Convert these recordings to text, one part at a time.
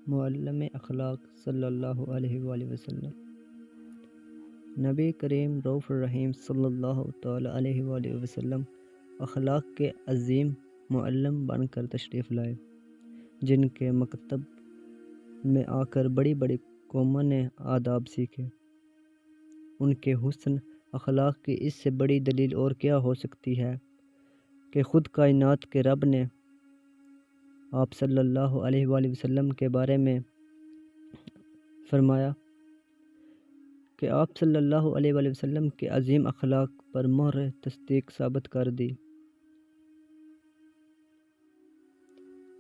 معلم اخلاق صلی اللہ علیہ وآلہ وسلم۔ نبی کریم رؤوف الرحیم صلی اللہ تعالی علیہ وآلہ وسلم اخلاق کے عظیم معلم بن کر تشریف لائے، جن کے مکتب میں آ کر بڑی بڑی قوموں نے آداب سیکھے۔ ان کے حسن اخلاق کی اس سے بڑی دلیل اور کیا ہو سکتی ہے کہ خود کائنات کے رب نے آپ صلی اللہ علیہ وآلہ وسلم کے بارے میں فرمایا کہ آپ صلی اللہ علیہ وآلہ وسلم کے عظیم اخلاق پر مہر تصدیق ثابت کر دی۔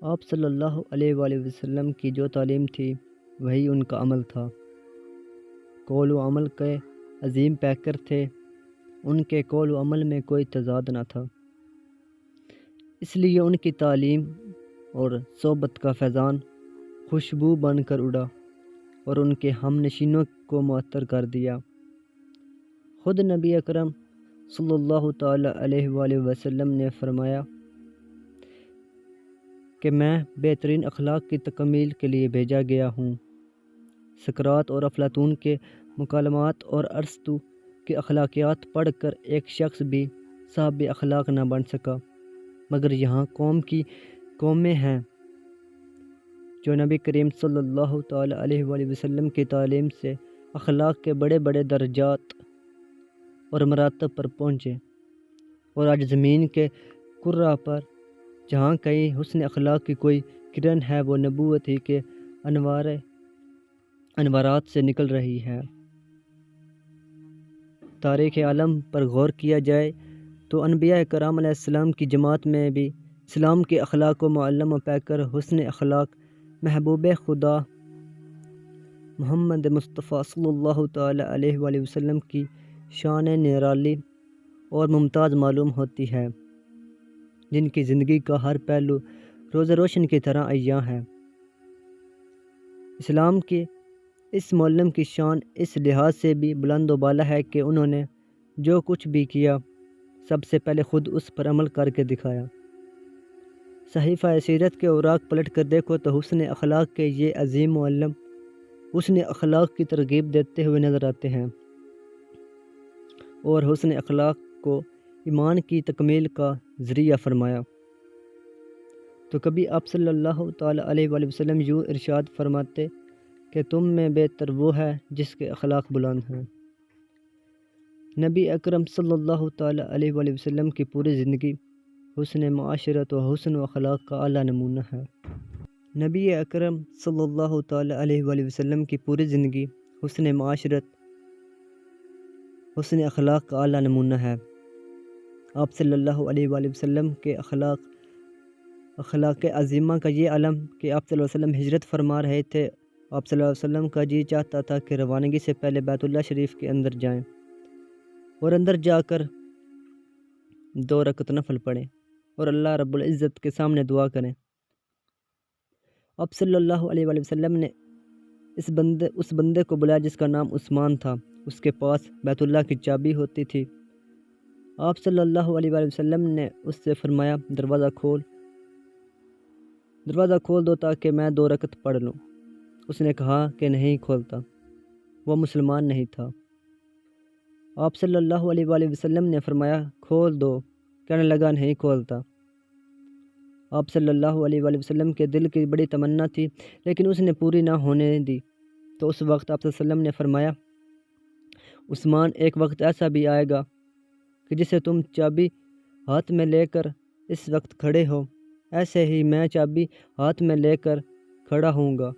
آپ صلی اللہ علیہ وآلہ وسلم کی جو تعلیم تھی وہی ان کا عمل تھا۔ قول و عمل کے عظیم پیکر تھے، ان کے قول و عمل میں کوئی تضاد نہ تھا، اس لیے ان کی تعلیم اور صحبت کا فیضان خوشبو بن کر اڑا اور ان کے ہم نشینوں کو معطر کر دیا۔ خود نبی اکرم صلی اللہ تعالی علیہ وآلہ وسلم نے فرمایا کہ میں بہترین اخلاق کی تکمیل کے لیے بھیجا گیا ہوں۔ سقراط اور افلاطون کے مکالمات اور ارسطو کے اخلاقیات پڑھ کر ایک شخص بھی صاحب اخلاق نہ بن سکا، مگر یہاں قومیں ہیں جو نبی کریم صلی اللہ تعالی علیہ وآلہ وسلم کی تعلیم سے اخلاق کے بڑے بڑے درجات اور مراتب پر پہنچے، اور آج زمین کے کرہ پر جہاں کہیں حسن اخلاق کی کوئی کرن ہے وہ نبوت ہی کے انوارات سے نکل رہی ہے۔ تاریخ عالم پر غور کیا جائے تو انبیاء کرام علیہ السلام کی جماعت میں بھی اسلام کے اخلاق و معلم و پیکر حسن اخلاق محبوب خدا محمد مصطفیٰ صلی اللہ تعالی علیہ وآلہ وسلم کی شان نرالی اور ممتاز معلوم ہوتی ہے، جن کی زندگی کا ہر پہلو روز روشن کی طرح عیاں ہے۔ اسلام کے اس معلم کی شان اس لحاظ سے بھی بلند و بالا ہے کہ انہوں نے جو کچھ بھی کیا سب سے پہلے خود اس پر عمل کر کے دکھایا۔ صحیفہ سیرت کے اوراق پلٹ کر دیکھو تو حسن اخلاق کے یہ عظیم معلم حسن اخلاق کی ترغیب دیتے ہوئے نظر آتے ہیں، اور حسن اخلاق کو ایمان کی تکمیل کا ذریعہ فرمایا۔ تو کبھی آپ صلی اللہ تعالی علیہ وآلہ وسلم یوں ارشاد فرماتے کہ تم میں بہتر وہ ہے جس کے اخلاق بلند ہیں۔ نبی اکرم صلی اللہ تعالی علیہ وآلہ وسلم کی پوری زندگی حسن معاشرت و حسن و اخلاق کا اعلیٰ نمونہ ہے۔ نبی اکرم صلی اللہ تعالی علیہ وآلہ وسلم کی پوری زندگی حسن معاشرت حسن اخلاق کا اعلیٰ نمونہ ہے۔ آپ صلی اللہ علیہ وآلہ وسلم کے اخلاق عظیمہ کا یہ علم کہ آپ صلی اللہ علیہ وسلم ہجرت فرما رہے تھے۔ آپ صلی اللہ علیہ وسلم کا جی چاہتا تھا کہ روانگی سے پہلے بیت اللہ شریف کے اندر جائیں اور اندر جا کر 2 رکعت نفل پڑھیں اور اللہ رب العزت کے سامنے دعا کریں۔ آپ صلی اللہ علیہ وآلہ وسلم نے اس بندے کو بلایا جس کا نام عثمان تھا، اس کے پاس بیت اللہ کی چابی ہوتی تھی۔ آپ صلی اللہ علیہ وآلہ وسلم نے اس سے فرمایا دروازہ کھول دو تاکہ میں 2 رکعت پڑھ لوں۔ اس نے کہا کہ نہیں کھولتا، وہ مسلمان نہیں تھا۔ آپ صلی اللہ علیہ وآلہ وسلم نے فرمایا کھول دو، کہنے لگا نہیں کھولتا۔ آپ صلی اللہ علیہ وآلہ وسلم کے دل کی بڑی تمنا تھی لیکن اس نے پوری نہ ہونے دی، تو اس وقت آپ صلی اللہ علیہ وسلم نے فرمایا عثمان، ایک وقت ایسا بھی آئے گا کہ جسے تم چابی ہاتھ میں لے کر اس وقت کھڑے ہو، ایسے ہی میں چابی ہاتھ میں لے کر کھڑا ہوں گا،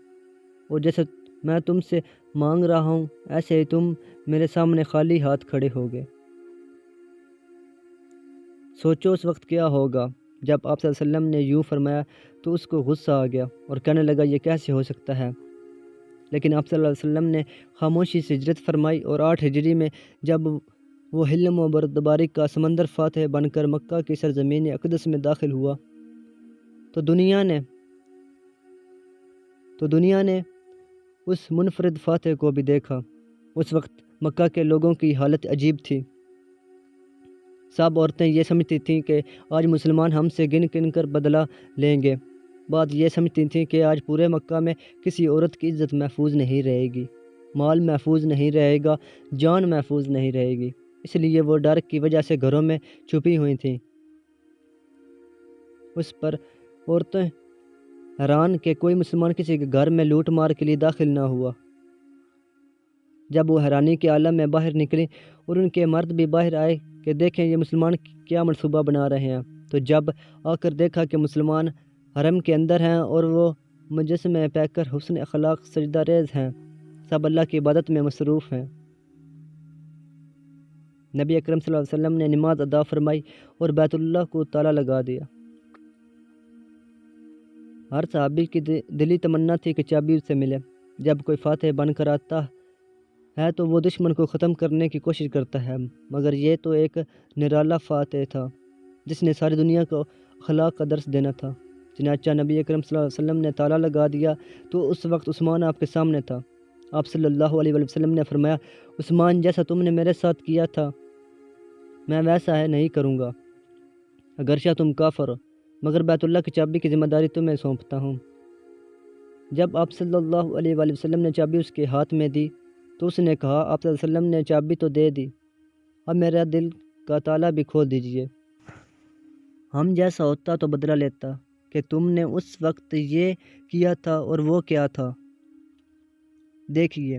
اور جیسے میں تم سے مانگ رہا ہوں ایسے ہی تم میرے سامنے خالی ہاتھ کھڑے ہوگے۔ سوچو اس وقت کیا ہوگا۔ جب آپ صلی اللہ علیہ وسلم نے یوں فرمایا تو اس کو غصہ آ گیا اور کہنے لگا یہ کیسے ہو سکتا ہے، لیکن آپ صلی اللہ علیہ وسلم نے خاموشی سے ہجرت فرمائی، اور 8 ہجری میں جب وہ حلم و بردباری کا سمندر فاتح بن کر مکہ کی سرزمین اقدس میں داخل ہوا تو دنیا نے اس منفرد فاتح کو بھی دیکھا۔ اس وقت مکہ کے لوگوں کی حالت عجیب تھی۔ سب عورتیں یہ سمجھتی تھیں کہ آج مسلمان ہم سے گن کر بدلہ لیں گے، بات یہ سمجھتی تھیں کہ آج پورے مکہ میں کسی عورت کی عزت محفوظ نہیں رہے گی، مال محفوظ نہیں رہے گا، جان محفوظ نہیں رہے گی، اس لیے وہ ڈر کی وجہ سے گھروں میں چھپی ہوئی تھیں۔ اس پر عورتیں حیران کہ کوئی مسلمان کسی کے گھر میں لوٹ مار کے لیے داخل نہ ہوا۔ جب وہ حیرانی کے عالم میں باہر نکلی اور ان کے مرد بھی باہر آئے کہ دیکھیں یہ مسلمان کیا منصوبہ بنا رہے ہیں، تو جب آ کر دیکھا کہ مسلمان حرم کے اندر ہیں اور وہ مجسمے پہ کر حسن اخلاق سجدہ ریز ہیں، سب اللہ کی عبادت میں مصروف ہیں۔ نبی اکرم صلی اللہ علیہ وسلم نے نماز ادا فرمائی اور بیت اللہ کو تالا لگا دیا۔ ہر صحابی کی دلی تمنا تھی کہ چابی اس سے ملے۔ جب کوئی فاتح بن کر آتا ہے تو وہ دشمن کو ختم کرنے کی کوشش کرتا ہے، مگر یہ تو ایک نرالا فاتح تھا جس نے ساری دنیا کو اخلاق کا درس دینا تھا۔ چنانچہ نبی اکرم صلی اللہ علیہ وسلم نے تالا لگا دیا تو اس وقت عثمان آپ کے سامنے تھا۔ آپ صلی اللہ علیہ وسلم نے فرمایا، عثمان جیسا تم نے میرے ساتھ کیا تھا میں ویسا ہے نہیں کروں گا، اگرچہ تم کافر ہو، مگر بیت اللہ کی چابی کی ذمہ داری تمہیں سونپتا ہوں۔ جب آپ صلی اللہ علیہ وسلم نے چابی اس کے ہاتھ میں دی تو اس نے کہا، آپ صلی اللہ علیہ وسلم نے چابی تو دے دی، اب میرا دل کا تالا بھی کھول دیجئے۔ ہم جیسا ہوتا تو بدلہ لیتا کہ تم نے اس وقت یہ کیا تھا اور وہ کیا تھا۔ دیکھیے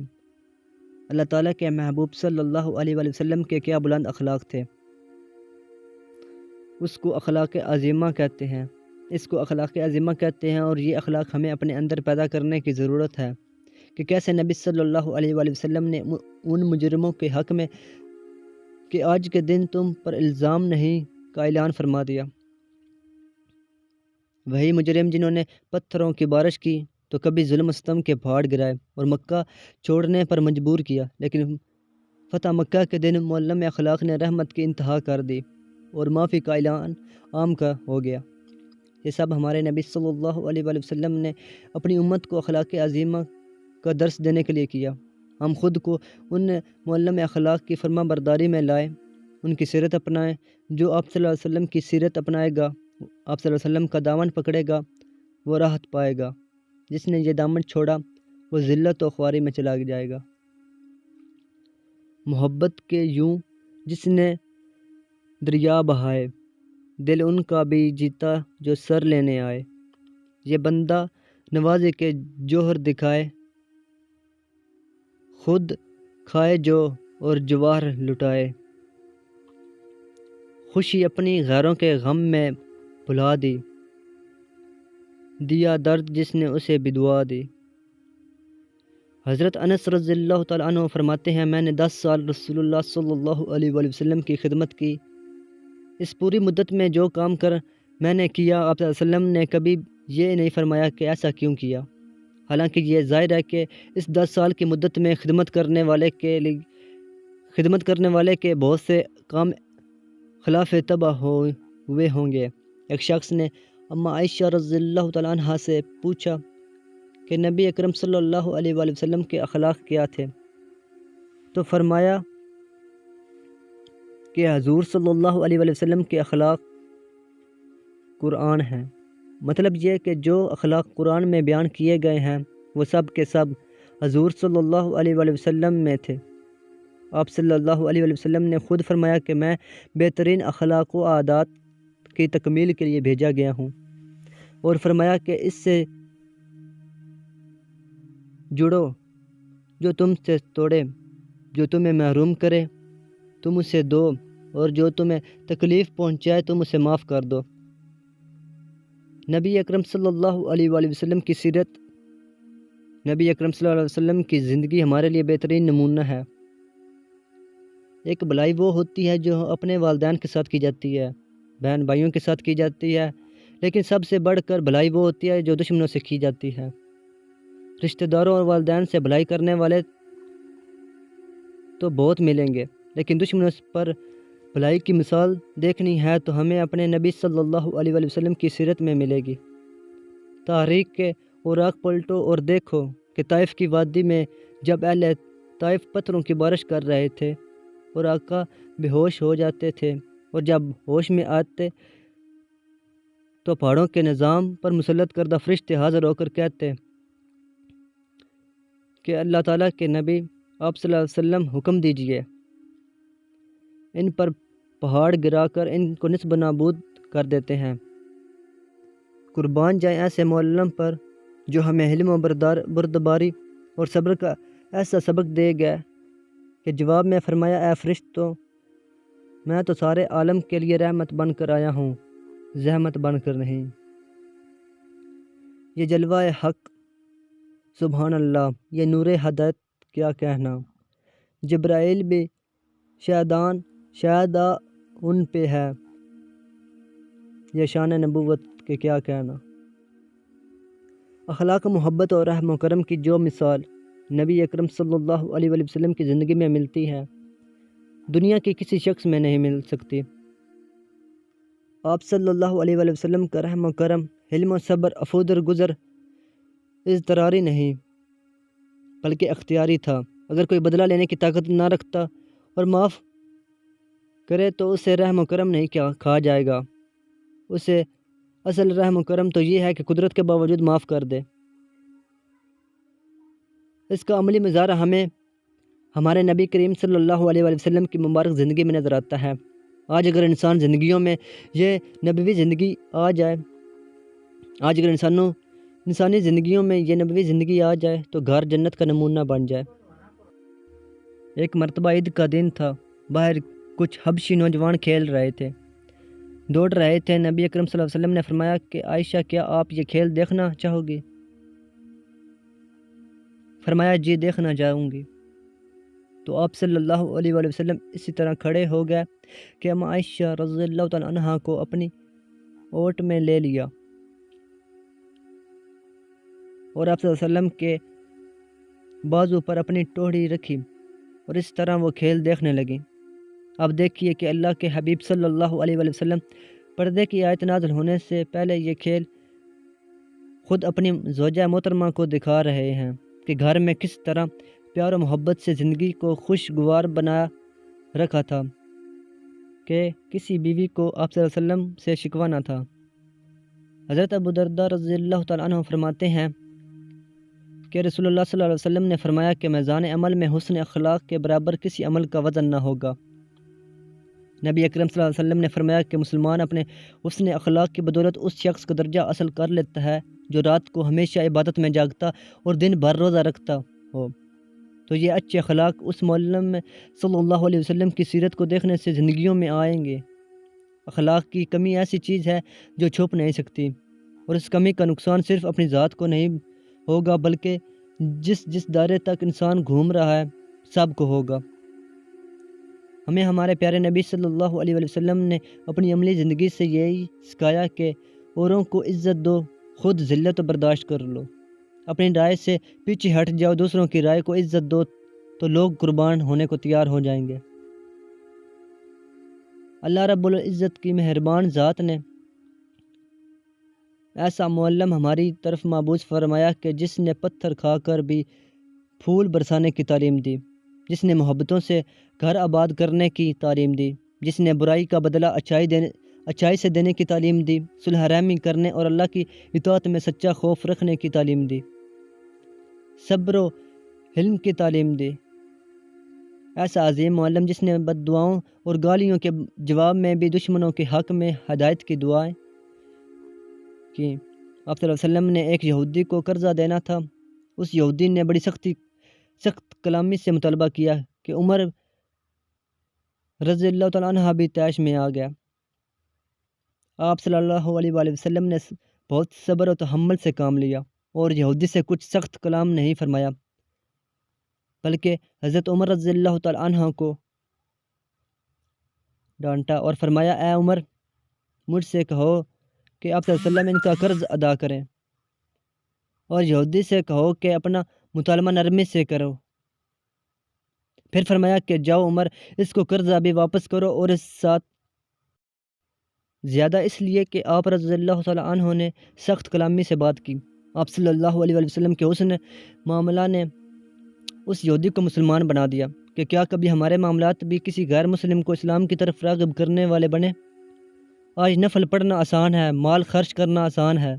اللہ تعالیٰ کے محبوب صلی اللہ علیہ وسلم کے کیا بلند اخلاق تھے۔ اس کو اخلاق عظیمہ کہتے ہیں، اس کو اخلاق عظیمہ کہتے ہیں، اور یہ اخلاق ہمیں اپنے اندر پیدا کرنے کی ضرورت ہے کہ کیسے نبی صلی اللہ علیہ وسلم نے ان مجرموں کے حق میں کہ آج کے دن تم پر الزام نہیں کا اعلان فرما دیا۔ وہی مجرم جنہوں نے پتھروں کی بارش کی تو کبھی ظلم و ستم کے پہاڑ گرائے اور مکہ چھوڑنے پر مجبور کیا، لیکن فتح مکہ کے دن معلم اخلاق نے رحمت کی انتہا کر دی اور معافی کا اعلان عام کا ہو گیا۔ یہ سب ہمارے نبی صلی اللہ علیہ وسلم نے اپنی امت کو اخلاق عظیمہ کا درس دینے کے لیے کیا۔ ہم خود کو ان معلم اخلاق کی فرما برداری میں لائیں، ان کی سیرت اپنائیں۔ جو آپ صلی اللہ علیہ وسلم کی سیرت اپنائے گا، آپ صلی اللہ علیہ وسلم کا دامن پکڑے گا، وہ راحت پائے گا۔ جس نے یہ دامن چھوڑا وہ ذلت و خواری میں چلا جائے گا۔ محبت کے یوں جس نے دریا بہائے، دل ان کا بھی جیتا جو سر لینے آئے۔ یہ بندہ نوازے کے جوہر دکھائے، خود کھائے جو اور جواہر لٹائے۔ خوشی اپنی غیروں کے غم میں بھلا دی، دیا درد جس نے اسے بھی دعا دی۔ حضرت انس رضی اللہ تعالیٰ عنہ فرماتے ہیں، میں نے 10 سال رسول اللہ صلی اللہ علیہ وسلم کی خدمت کی۔ اس پوری مدت میں جو کام کر میں نے کیا، آپ صلی اللہ علیہ وسلم نے کبھی یہ نہیں فرمایا کہ ایسا کیوں کیا۔ حالانکہ یہ ظاہر ہے کہ اس 10 سال کی مدت میں خدمت کرنے والے کے بہت سے کام خلاف طبع ہوئے ہوں گے۔ ایک شخص نے اما عائشہ رضی اللہ تعالیٰ عنہ سے پوچھا کہ نبی اکرم صلی اللہ علیہ وسلم کے اخلاق کیا تھے، تو فرمایا کہ حضور صلی اللہ علیہ وسلم کے اخلاق قرآن ہیں۔ مطلب یہ کہ جو اخلاق قرآن میں بیان کیے گئے ہیں وہ سب کے سب حضور صلی اللہ علیہ وسلم میں تھے۔ آپ صلی اللہ علیہ وسلم نے خود فرمایا کہ میں بہترین اخلاق و عادات کی تکمیل کے لیے بھیجا گیا ہوں، اور فرمایا کہ اس سے جڑو جو تم سے توڑے، جو تمہیں محروم کرے تم اسے دو، اور جو تمہیں تکلیف پہنچائے تم اسے معاف کر دو۔ نبی اکرم صلی اللہ علیہ وسلم کی سیرت، نبی اکرم صلی اللہ علیہ وسلم کی زندگی ہمارے لیے بہترین نمونہ ہے۔ ایک بھلائی وہ ہوتی ہے جو اپنے والدین کے ساتھ کی جاتی ہے، بہن بھائیوں کے ساتھ کی جاتی ہے، لیکن سب سے بڑھ کر بھلائی وہ ہوتی ہے جو دشمنوں سے کی جاتی ہے۔ رشتہ داروں اور والدین سے بھلائی کرنے والے تو بہت ملیں گے، لیکن دشمنوں پر بھلائی کی مثال دیکھنی ہے تو ہمیں اپنے نبی صلی اللہ علیہ وسلم کی سیرت میں ملے گی۔ تاریخ کے اوراق پلٹو اور دیکھو کہ طائف کی وادی میں جب اہل طائف پتھروں کی بارش کر رہے تھے اور آقا بے ہوش ہو جاتے تھے، اور جب ہوش میں آتے تو پہاڑوں کے نظام پر مسلط کردہ فرشتے حاضر ہو کر کہتے کہ اللہ تعالیٰ کے نبی آپ صلی اللہ علیہ وسلم حکم دیجئے، ان پر پہاڑ گرا کر ان کو نصب نابود کر دیتے ہیں۔ قربان جائیں ایسے معلم پر جو ہمیں علم و بردباری اور صبر کا ایسا سبق دے گئے کہ جواب میں فرمایا، اے فرشتوں، میں تو سارے عالم کے لیے رحمت بن کر آیا ہوں، زحمت بن کر نہیں۔ یہ جلوہ حق، سبحان اللہ، یہ نور ہدایت، کیا کہنا۔ جبرائیل بھی شاہدہ ان پہ ہے، یہ شان نبوت کے کیا کہنا۔ اخلاق محبت اور رحم و کرم کی جو مثال نبی اکرم صلی اللہ علیہ وآلہ وسلم کی زندگی میں ملتی ہے، دنیا کے کسی شخص میں نہیں مل سکتی۔ آپ صلی اللہ علیہ وآلہ وسلم کا رحم و کرم، حلم و صبر، عفو درگزر اضطراری نہیں بلکہ اختیاری تھا۔ اگر کوئی بدلہ لینے کی طاقت نہ رکھتا اور معاف کرے تو اسے رحم و کرم نہیں کہا جائے گا۔ اسے اصل رحم و کرم تو یہ ہے کہ قدرت کے باوجود معاف کر دے۔ اس کا عملی مظاہرہ ہمیں ہمارے نبی کریم صلی اللہ علیہ وآلہ وسلم کی مبارک زندگی میں نظر آتا ہے۔ آج اگر انسان زندگیوں میں یہ نبوی زندگی آ جائے انسانی زندگیوں میں یہ نبوی زندگی آ جائے تو گھر جنت کا نمونہ بن جائے۔ ایک مرتبہ عید کا دن تھا، باہر کچھ حبشی نوجوان کھیل رہے تھے، دوڑ رہے تھے۔ نبی اکرم صلی اللہ علیہ وسلم نے فرمایا کہ عائشہ، کیا آپ یہ کھیل دیکھنا چاہو گی؟ فرمایا جی، دیکھنا چاہوں گی۔ تو آپ صلی اللہ علیہ وآلہ وسلم اسی طرح کھڑے ہو گئے کہ اما عائشہ رضی اللہ تعالیٰ عنہا کو اپنی اوٹ میں لے لیا اور آپ صلی اللہ علیہ وسلم کے بازو پر اپنی ٹوہری رکھی اور اس طرح وہ کھیل دیکھنے لگیں۔ اب دیکھیے کہ اللہ کے حبیب صلی اللہ علیہ وآلہ وسلم پردے کی آیت نازل ہونے سے پہلے یہ کھیل خود اپنی زوجہ محترمہ کو دکھا رہے ہیں کہ گھر میں کس طرح پیار و محبت سے زندگی کو خوشگوار بنا رکھا تھا کہ کسی بیوی کو آپ صلی اللہ علیہ وسلم سے شکوہ نہ تھا۔ حضرت ابو درداء رضی اللہ تعالیٰ عنہ فرماتے ہیں کہ رسول اللہ صلی اللہ علیہ وسلم نے فرمایا کہ میزان عمل میں حسن اخلاق کے برابر کسی عمل کا وزن نہ ہوگا۔ نبی اکرم صلی اللہ علیہ وسلم نے فرمایا کہ مسلمان اپنے حسن اخلاق کی بدولت اس شخص کا درجہ حاصل کر لیتا ہے جو رات کو ہمیشہ عبادت میں جاگتا اور دن بھر روزہ رکھتا ہو۔ تو یہ اچھے اخلاق اس معلم صلی اللہ علیہ وسلم کی سیرت کو دیکھنے سے زندگیوں میں آئیں گے۔ اخلاق کی کمی ایسی چیز ہے جو چھپ نہیں سکتی، اور اس کمی کا نقصان صرف اپنی ذات کو نہیں ہوگا بلکہ جس دائرے تک انسان گھوم رہا ہے سب کو ہوگا۔ ہمیں ہمارے پیارے نبی صلی اللہ علیہ وسلم نے اپنی عملی زندگی سے یہی سکھایا کہ اوروں کو عزت دو، خود ذلت و برداشت کر لو، اپنی رائے سے پیچھے ہٹ جاؤ، دوسروں کی رائے کو عزت دو تو لوگ قربان ہونے کو تیار ہو جائیں گے۔ اللہ رب العزت کی مہربان ذات نے ایسا معلم ہماری طرف مبعوث فرمایا کہ جس نے پتھر کھا کر بھی پھول برسانے کی تعلیم دی، جس نے محبتوں سے گھر آباد کرنے کی تعلیم دی، جس نے برائی کا بدلہ اچھائی سے دینے کی تعلیم دی، صلح رحمی کرنے اور اللہ کی اطاعت میں سچا خوف رکھنے کی تعلیم دی، صبر و حلم کی تعلیم دی۔ ایسا عظیم معلم جس نے بد دعاؤں اور گالیوں کے جواب میں بھی دشمنوں کے حق میں ہدایت کی دعائیں کی۔ آپ صلی اللہ علیہ وسلم نے ایک یہودی کو قرضہ دینا تھا۔ اس یہودی نے بڑی سخت کلامی سے مطالبہ کیا کہ عمر رضی اللہ تعالیٰ عنہ بھی طیش میں آ گیا۔ آپ صلی اللہ علیہ وآلہ وسلم نے بہت صبر و تحمل سے کام لیا اور یہودی سے کچھ سخت کلام نہیں فرمایا، بلکہ حضرت عمر رضی اللہ تعالیٰ عنہ کو ڈانٹا اور فرمایا، اے عمر، مجھ سے کہو کہ آپ صلی اللہ علیہ وسلم ان کا قرض ادا کریں، اور یہودی سے کہو کہ اپنا مطالبہ نرمی سے کرو۔ پھر فرمایا کہ جاؤ عمر، اس کو قرضہ بھی واپس کرو، اور اس ساتھ زیادہ اس لیے کہ آپ رضی اللہ تعالیٰ عنہ نے سخت کلامی سے بات کی۔ آپ صلی اللہ علیہ وسلم کے حسن معاملہ نے اس یہودی کو مسلمان بنا دیا کہ کیا کبھی ہمارے معاملات بھی کسی غیر مسلم کو اسلام کی طرف راغب کرنے والے بنے؟ آج نفل پڑھنا آسان ہے، مال خرچ کرنا آسان ہے،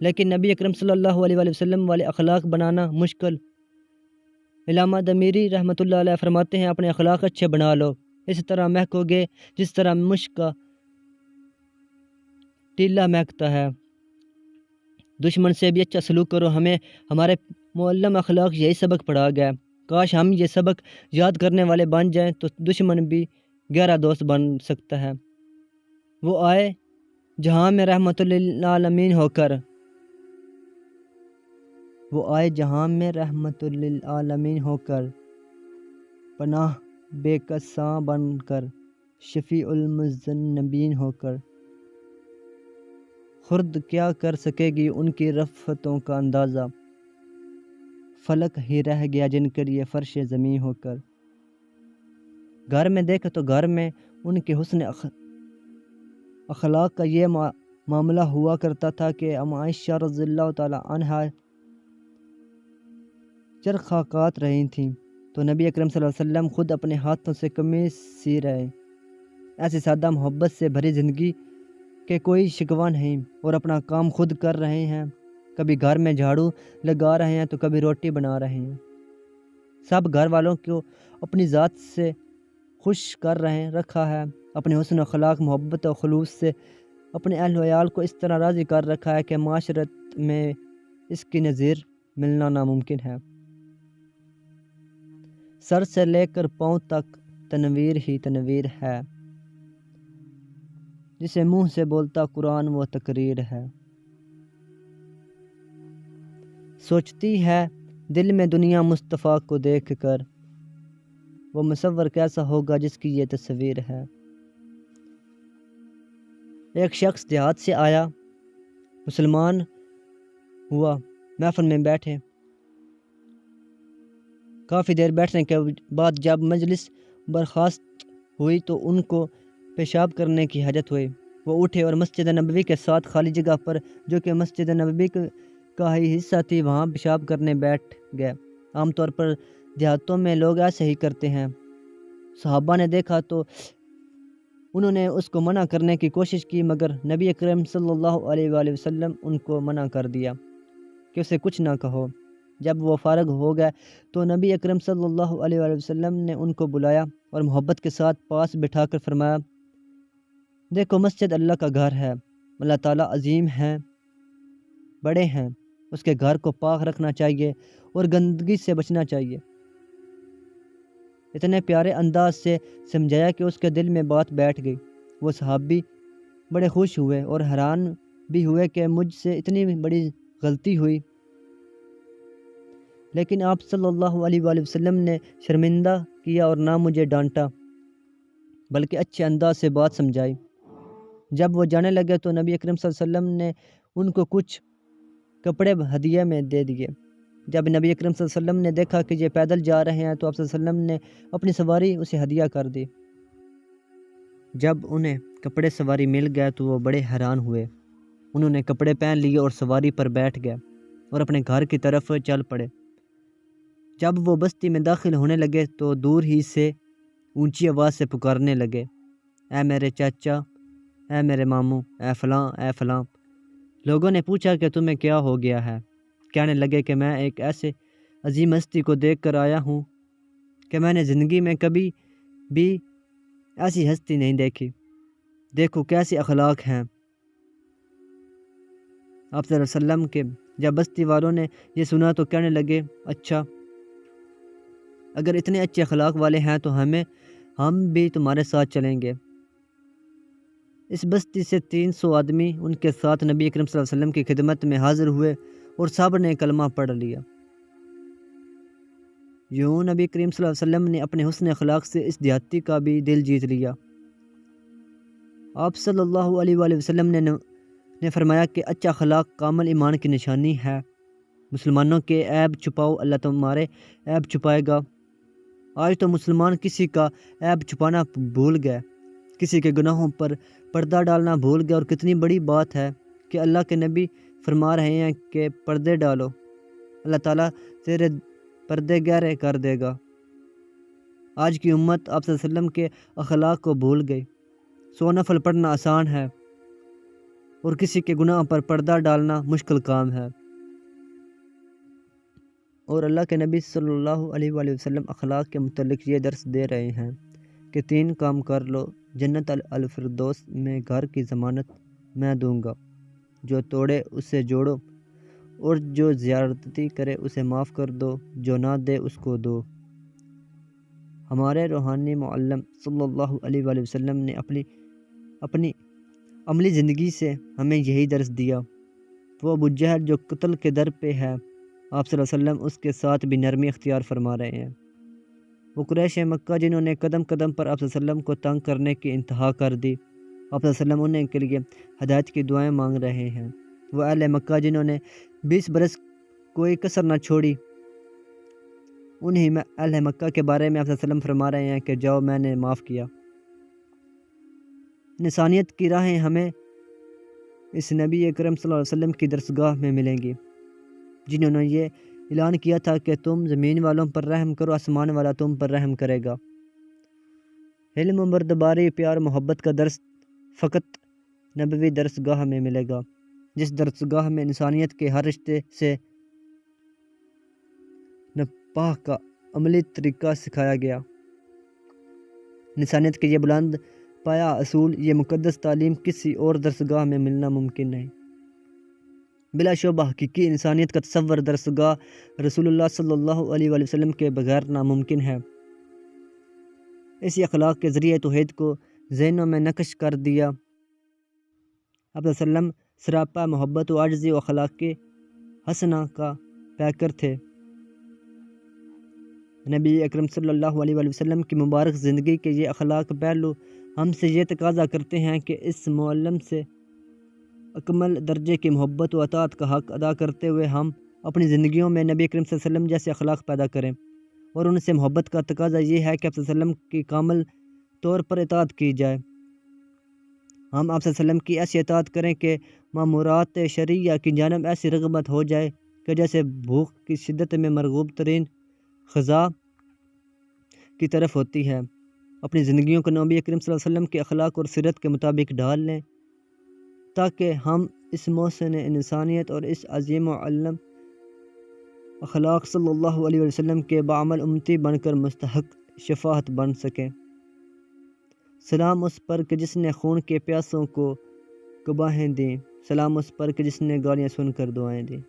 لیکن نبی اکرم صلی اللہ علیہ وآلہ وسلم والے اخلاق بنانا مشکل۔ علامہ دمیری رحمۃ اللہ علیہ فرماتے ہیں اپنے اخلاق اچھے بنا لو، اس طرح مہکو گے جس طرح مشک کا ٹیلا مہکتا ہے۔ دشمن سے بھی اچھا سلوک کرو۔ ہمیں ہمارے معلم اخلاق یہی سبق پڑھا گیا۔ کاش ہم یہ سبق یاد کرنے والے بن جائیں تو دشمن بھی گہرا دوست بن سکتا ہے۔ وہ آئے جہاں میں رحمت للعالمین ہو کر پناہ بے کساں بن کر، شفیع المذنبین ہو کر، خرد کیا کر سکے گی ان کی رفتوں کا اندازہ، فلک ہی رہ گیا جن کے لیے فرش زمین ہو کر۔ گھر میں دیکھا تو گھر میں ان کے حسن اخلاق کا یہ معاملہ ہوا کرتا تھا کہ عائشہ رضی اللہ تعالی عنہا چرخہ کاٹ رہی تھیں تو نبی اکرم صلی اللہ علیہ وسلم خود اپنے ہاتھوں سے قمیص سی رہے۔ ایسی سادہ محبت سے بھری زندگی کہ کوئی شکوہ نہیں، اور اپنا کام خود کر رہے ہیں، کبھی گھر میں جھاڑو لگا رہے ہیں تو کبھی روٹی بنا رہے ہیں، سب گھر والوں کو اپنی ذات سے خوش کر رکھا ہے، اپنے حسن اخلاق، محبت و خلوص سے اپنے اہل و عیال کو اس طرح راضی کر رکھا ہے کہ معاشرت میں اس کی نظیر ملنا ناممکن ہے۔ سر سے لے کر پاؤں تک تنویر ہی تنویر ہے، جسے منہ سے بولتا قرآن وہ تقریر ہے۔ سوچتی ہے دل میں دنیا مصطفیٰ کو دیکھ کر، وہ مصور کیسا ہوگا جس کی یہ تصویر ہے۔ ایک شخص دیہات سے آیا، مسلمان ہوا، محفل میں بیٹھے۔ کافی دیر بیٹھنے کے بعد جب مجلس برخاست ہوئی تو ان کو پیشاب کرنے کی حاجت ہوئی۔ وہ اٹھے اور مسجد نبوی کے ساتھ خالی جگہ پر جو کہ مسجد نبوی کا ہی حصہ تھی وہاں پیشاب کرنے بیٹھ گئے۔ عام طور پر دیہاتوں میں لوگ ایسے ہی کرتے ہیں۔ صحابہ نے دیکھا تو انہوں نے اس کو منع کرنے کی کوشش کی، مگر نبی اکرم صلی اللہ علیہ وآلہ وسلم ان کو منع کر دیا کہ اسے کچھ نہ کہو۔ جب وہ فارغ ہو گئے تو نبی اکرم صلی اللہ علیہ وآلہ وسلم نے ان کو بلایا اور محبت کے ساتھ پاس بٹھا کر فرمایا، دیکھو مسجد اللہ کا گھر ہے، اللہ تعالیٰ عظیم ہیں، بڑے ہیں، اس کے گھر کو پاک رکھنا چاہیے اور گندگی سے بچنا چاہیے۔ اتنے پیارے انداز سے سمجھایا کہ اس کے دل میں بات بیٹھ گئی۔ وہ صحابی بڑے خوش ہوئے اور حیران بھی ہوئے کہ مجھ سے اتنی بڑی غلطی ہوئی، لیکن آپ صلی اللہ علیہ وآلہ وسلم نے شرمندہ کیا اور نہ مجھے ڈانٹا بلکہ اچھے انداز سے بات سمجھائی۔ جب وہ جانے لگے تو نبی اکرم صلی اللہ علیہ وسلم نے ان کو کچھ کپڑے ہدیہ میں دے دیے۔ جب نبی اکرم صلی اللہ علیہ وسلم نے دیکھا کہ یہ پیدل جا رہے ہیں تو آپ صلی اللہ علیہ وسلم نے اپنی سواری اسے ہدیہ کر دی۔ جب انہیں کپڑے سواری مل گئے تو وہ بڑے حیران ہوئے۔ انہوں نے کپڑے پہن لیے اور سواری پر بیٹھ گئے اور اپنے گھر کی طرف چل پڑے۔ جب وہ بستی میں داخل ہونے لگے تو دور ہی سے اونچی آواز سے پکارنے لگے، اے میرے چاچا، اے میرے ماموں، اے فلاں، اے فلاں۔ لوگوں نے پوچھا کہ تمہیں کیا ہو گیا ہے؟ کہنے لگے کہ میں ایک ایسے عظیم ہستی کو دیکھ کر آیا ہوں کہ میں نے زندگی میں کبھی بھی ایسی ہستی نہیں دیکھی، دیکھو کیسے اخلاق ہیں آپ صلی اللہ علیہ وسلم کے۔ جب بستی والوں نے یہ سنا تو کہنے لگے، اچھا اگر اتنے اچھے اخلاق والے ہیں تو ہم بھی تمہارے ساتھ چلیں گے۔ اس بستی سے 300 آدمی ان کے ساتھ نبی اکرم صلی اللہ علیہ وسلم کی خدمت میں حاضر ہوئے اور سب نے کلمہ پڑھ لیا۔ یوں نبی کریم صلی اللہ علیہ وسلم نے اپنے حسن اخلاق سے اس دیہاتی کا بھی دل جیت لیا۔ آپ صلی اللہ علیہ وآلہ وسلم نے فرمایا کہ اچھا اخلاق کامل ایمان کی نشانی ہے۔ مسلمانوں کے عیب چھپاؤ، اللہ تمہارے عیب چھپائے گا۔ آج تو مسلمان کسی کا عیب چھپانا بھول گئے، کسی کے گناہوں پر پردہ ڈالنا بھول گئے، اور کتنی بڑی بات ہے کہ اللہ کے نبی فرما رہے ہیں کہ پردے ڈالو، اللہ تعالیٰ تیرے پردے گہرے کر دے گا۔ آج کی امت آپ صلی اللہ علیہ وسلم کے اخلاق کو بھول گئی۔ 100 نفل پڑھنا آسان ہے اور کسی کے گناہ پر پردہ ڈالنا مشکل کام ہے۔ اور اللہ کے نبی صلی اللہ علیہ وآلہ وسلم اخلاق کے متعلق یہ درس دے رہے ہیں کہ 3 کام کر لو، جنت الفردوس میں گھر کی ضمانت میں دوں گا۔ جو توڑے اسے جوڑو، اور جو زیادتی کرے اسے معاف کر دو، جو نہ دے اس کو دو۔ ہمارے روحانی معلم صلی اللہ علیہ وآلہ وسلم نے اپنی عملی زندگی سے ہمیں یہی درس دیا۔ وہ ابو جہل جو قتل کے در پہ ہے، آپ صلی اللہ علیہ وسلم اس کے ساتھ بھی نرمی اختیار فرما رہے ہیں۔ وہ قریش مکہ جنہوں نے قدم قدم پر آپ صلی اللہ علیہ وسلم کو تنگ کرنے کی انتہا کر دی، آپ صلی اللہ علیہ وسلم انہیں کے لیے ہدایت کی دعائیں مانگ رہے ہیں۔ وہ اہل مکہ جنہوں نے 20 برس کوئی کسر نہ چھوڑی، انہی میں اہل مکہ کے بارے میں آپ صلی اللہ علیہ وسلم فرما رہے ہیں کہ جاؤ، میں نے معاف کیا۔ انسانیت کی راہیں ہمیں اس نبی اکرم صلی اللہ علیہ وسلم کی درسگاہ میں ملیں گی، جنہوں نے یہ اعلان کیا تھا کہ تم زمین والوں پر رحم کرو، آسمان والا تم پر رحم کرے گا۔ علم و بردباری، پیار محبت کا درس فقط نبوی درسگاہ میں ملے گا، جس درسگاہ میں انسانیت کے ہر رشتے سے نپاہ کا عملی طریقہ سکھایا گیا۔ انسانیت کے یہ بلند پایا اصول، یہ مقدس تعلیم کسی اور درسگاہ میں ملنا ممکن نہیں۔ بلا شبہ حقیقی انسانیت کا تصور درسگاہ رسول اللہ صلی اللہ علیہ وآلہ وسلم کے بغیر ناممکن ہے۔ اسی اخلاق کے ذریعے توحید کو ذہنوں میں نقش کر دیا۔ آپ صلی اللہ علیہ وسلم سراپا محبت و عاجزی و اخلاق حسنہ کا پیکر تھے۔ نبی اکرم صلی اللہ علیہ وآلہ وسلم کی مبارک زندگی کے یہ اخلاق پہلو ہم سے یہ تقاضا کرتے ہیں کہ اس معلم سے اکمل درجے کی محبت و اطاعت کا حق ادا کرتے ہوئے ہم اپنی زندگیوں میں نبی اکرم صلی اللہ علیہ وسلم جیسے اخلاق پیدا کریں، اور ان سے محبت کا تقاضا یہ ہے کہ آپ صلی اللہ علیہ وسلم کی کامل طور پر اطاعت کی جائے۔ ہم آپ صلی اللہ علیہ وسلم کی ایسی اطاعت کریں کہ مامورات شرعیہ کی جانب ایسی رغبت ہو جائے کہ جیسے بھوک کی شدت میں مرغوب ترین غذا کی طرف ہوتی ہے۔ اپنی زندگیوں کو نبی کریم صلی اللہ علیہ وسلم کے اخلاق اور سیرت کے مطابق ڈھال لیں، تاکہ ہم اس محسن انسانیت اور اس عظیم و علم اخلاق صلی اللہ علیہ وسلم کے بعمل امتی بن کر مستحق شفاعت بن سکیں۔ سلام اس پر کہ جس نے خون کے پیاسوں کو گواہیں دیں، سلام اس پر کہ جس نے گالیاں سن کر دعائیں دیں۔